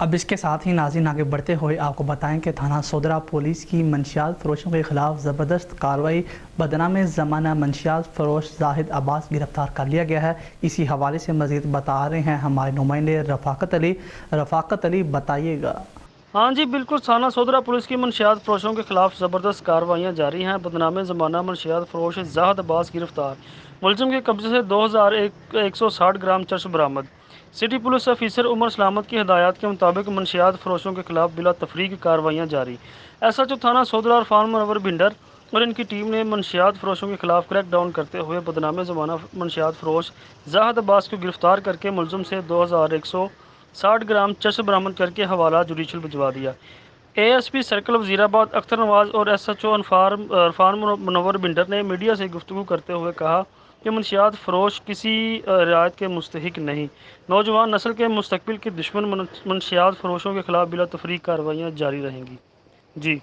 اب اس کے ساتھ ہی ناظرین آگے بڑھتے ہوئے آپ کو بتائیں کہ تھانہ سودرا پولیس کی منشیات فروشوں کے خلاف زبردست کارروائی، بدنام زمانہ منشیات فروش زاہد عباس گرفتار کر لیا گیا ہے۔ اسی حوالے سے مزید بتا رہے ہیں ہمارے نمائندے رفاقت علی، بتائیے گا۔ ہاں جی بالکل، تھانہ سودرا پولیس کی منشیات فروشوں کے خلاف زبردست کارروائیاں جاری ہیں۔ بدنام زمانہ منشیات فروش زاہد عباس گرفتار، ملزم کے قبضے سے 2160 گرام چرس برآمد۔ سٹی پولیس آفیسر عمر سلامت کی ہدایات کے مطابق منشیات فروشوں کے خلاف بلا تفریق کارروائیاں جاری۔ ایس ایچ او تھانہ سودرا عرفان منور بھنڈر اور ان کی ٹیم نے منشیات فروشوں کے خلاف کریک ڈاؤن کرتے ہوئے بدنام زمانہ منشیات فروش زاہد عباس کو گرفتار کر کے ملزم سے 2160 گرام چرس برآمد کر کے حوالہ جوڈیشل بھجوا دیا۔ اے ایس پی سرکل وزیر آباد اختر نواز اور ایس ایچ او عرفان منور بھنڈر نے میڈیا سے گفتگو کرتے ہوئے کہا کہ منشیات فروش کسی رعایت کے مستحق نہیں، نوجوان نسل کے مستقبل کے دشمن منشیات فروشوں کے خلاف بلا تفریق کارروائیاں جاری رہیں گی۔ جی